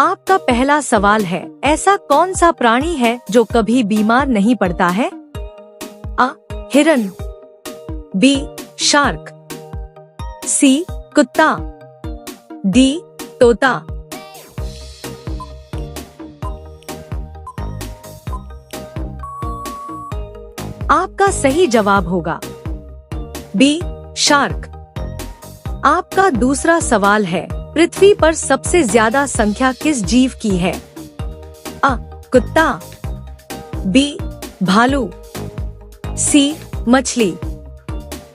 आपका पहला सवाल है, ऐसा कौन सा प्राणी है जो कभी बीमार नहीं पड़ता है? आ. हिरन, बी. शार्क, सी. कुत्ता, डी. तोता। आपका सही जवाब होगा बी. शार्क। आपका दूसरा सवाल है, पृथ्वी पर सबसे ज्यादा संख्या किस जीव की है? आ. कुत्ता, बी. भालू, सी. मछली,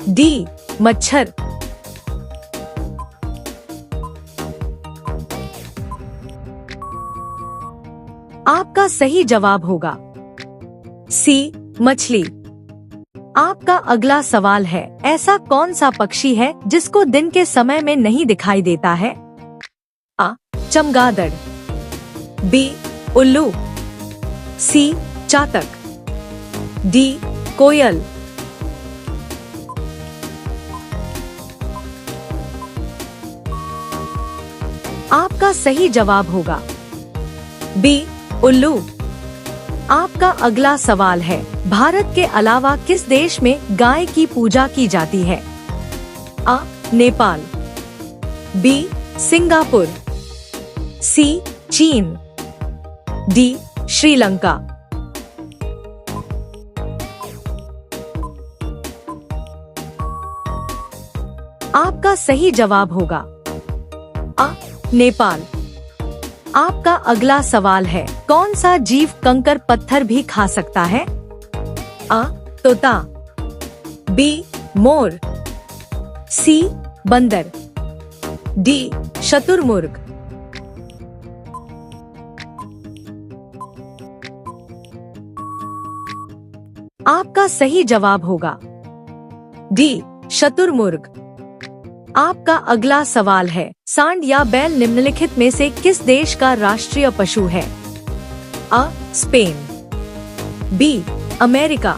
डी. मच्छर। आपका सही जवाब होगा सी. मछली। आपका अगला सवाल है, ऐसा कौन सा पक्षी है जिसको दिन के समय में नहीं दिखाई देता है? आ. चमगादड़, बी. उल्लू, सी. चातक, डी. कोयल। आपका सही जवाब होगा बी. उल्लू। आपका अगला सवाल है, भारत के अलावा किस देश में गाय की पूजा की जाती है? आ. नेपाल, बी. सिंगापुर, सी. चीन, डी. श्रीलंका। आपका सही जवाब होगा आ. नेपाल। आपका अगला सवाल है, कौन सा जीव कंकर पत्थर भी खा सकता है? आ. तोता, बी. मोर, सी. बंदर, डी. शुतुरमुर्ग। आपका सही जवाब होगा डी. शुतुरमुर्ग। आपका अगला सवाल है, सांड या बैल निम्नलिखित में से किस देश का राष्ट्रीय पशु है? आ. Spain, B. America,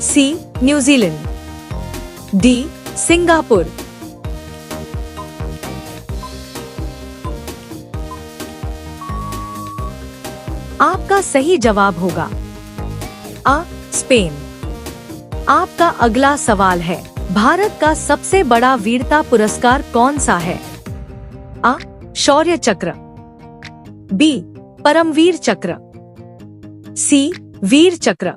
C. New Zealand, D. Singapore. आपका सही जवाब होगा आ. स्पेन। आपका अगला सवाल है, भारत का सबसे बड़ा वीरता पुरस्कार कौन सा है? आ. शौर्य चक्र, बी. परमवीर चक्र, सी. वीर चक्र,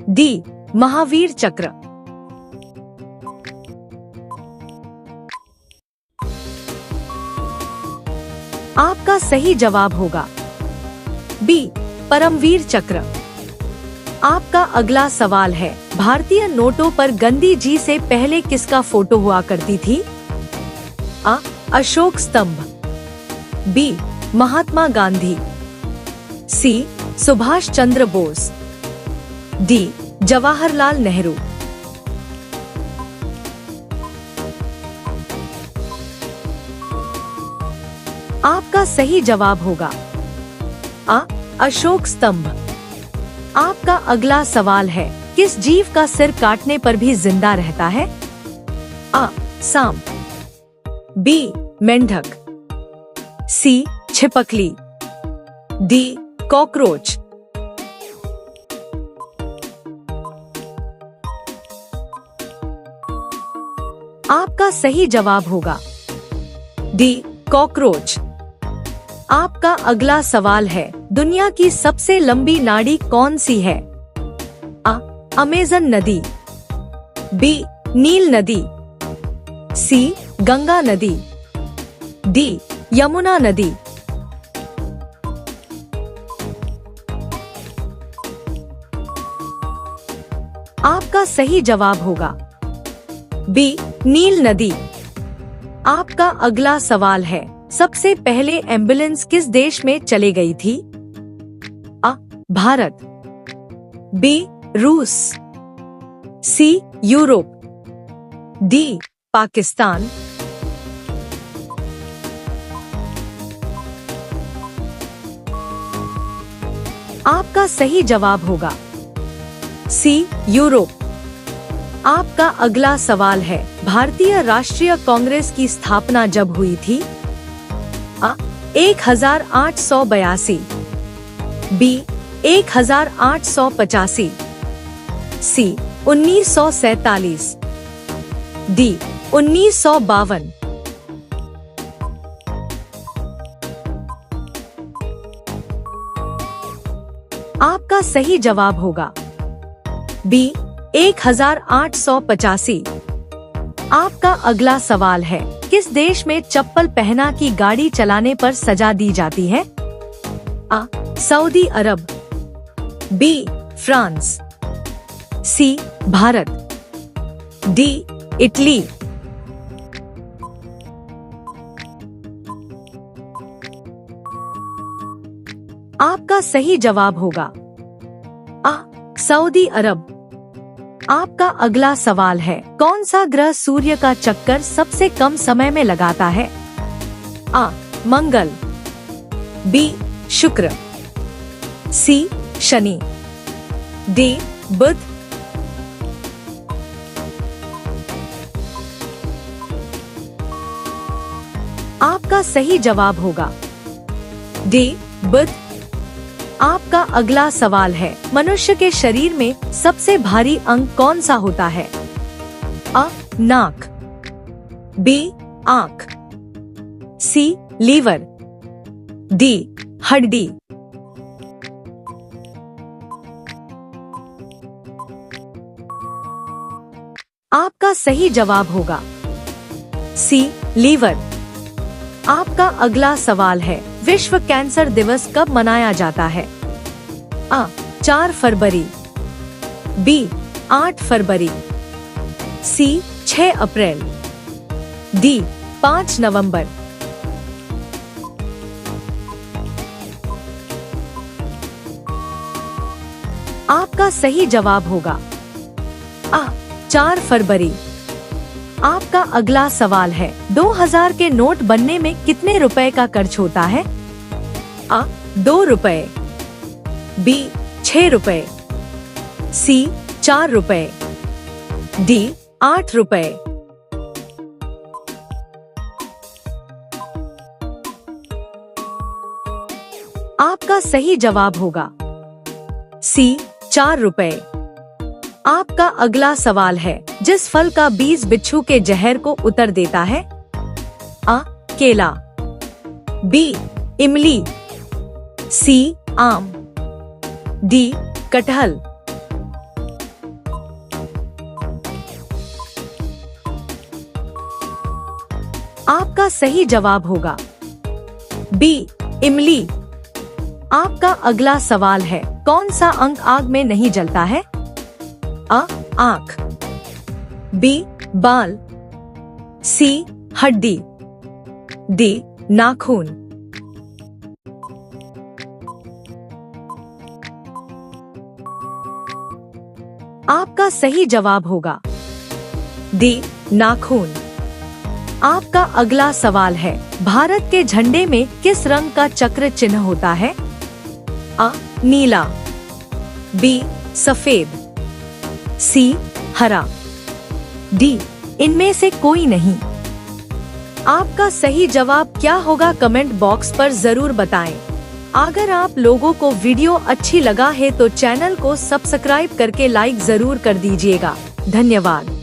डी. महावीर चक्र। आपका सही जवाब होगा बी. परमवीर चक्र। आपका अगला सवाल है, भारतीय नोटों पर गांधी जी से पहले किसका फोटो हुआ करती थी? आ. अशोक स्तंभ, बी. महात्मा गांधी, सी. सुभाष चंद्र बोस, डी. जवाहरलाल नेहरू। आपका सही जवाब होगा आ. अशोक स्तंभ। आपका अगला सवाल है, किस जीव का सिर काटने पर भी जिंदा रहता है? आ. सांप, बी. मेंढक, सी. छिपकली, डी. कॉकरोच। आपका सही जवाब होगा डी. कॉकरोच। आपका अगला सवाल है, दुनिया की सबसे लंबी नाड़ी कौन सी है? आ. अमेज़न नदी, बी. नील नदी, सी. गंगा नदी, डी. यमुना नदी। आपका सही जवाब होगा बी. नील नदी। आपका अगला सवाल है, सबसे पहले एम्बुलेंस किस देश में चले गई थी? आ. भारत, बी. रूस, सी. Europe, D. पाकिस्तान। आपका सही जवाब होगा सी. यूरोप। आपका अगला सवाल है, भारतीय राष्ट्रीय कांग्रेस की स्थापना जब हुई थी? आ. 1882, बी 1885, सी 1947, डी 1952। आपका सही जवाब होगा बी 1885। आपका अगला सवाल है, किस देश में चप्पल पहना की गाड़ी चलाने पर सजा दी जाती है? आ सऊदी अरब, बी फ्रांस, सी भारत, डी इटली। आपका सही जवाब होगा आ सऊदी अरब। आपका अगला सवाल है, कौन सा ग्रह सूर्य का चक्कर सबसे कम समय में लगाता है? आ मंगल, बी शुक्र, सी शनि, डी बुध। आपका सही जवाब होगा डी बुध। आपका अगला सवाल है, मनुष्य के शरीर में सबसे भारी अंग कौन सा होता है? अ नाक, बी आंख, सी लीवर, डी हड्डी। आपका सही जवाब होगा सी लीवर। आपका अगला सवाल है, विश्व कैंसर दिवस कब मनाया जाता है? आ 4 फरवरी, बी 8 फरवरी, सी 6 अप्रैल, डी 5 नवंबर। आपका सही जवाब होगा आ 4 फरवरी। आपका अगला सवाल है, 2000 के नोट बनने में कितने रुपए का खर्च होता है? आ 2 रुपए, बी 6 रुपए, सी 4 रुपए, डी 8 रुपए। आपका सही जवाब होगा सी 4 रुपए। आपका अगला सवाल है, जिस फल का बीज बिच्छू के जहर को उतर देता है? आ केला, बी इमली, सी आम, डी कटहल। आपका सही जवाब होगा बी इमली। आपका अगला सवाल है, कौन सा अंग आग में नहीं जलता है? आ आँख, बी बाल, सी हड्डी, डी नाखून। आपका सही जवाब होगा डी नाखून। आपका अगला सवाल है, भारत के झंडे में किस रंग का चक्र चिन्ह होता है? आ नीला, बी सफेद, सी हरा, डी इनमें से कोई नहीं। आपका सही जवाब क्या होगा कमेंट बॉक्स पर जरूर बताएं। अगर आप लोगों को वीडियो अच्छी लगा है तो चैनल को सब्सक्राइब करके लाइक जरूर कर दीजिएगा। धन्यवाद।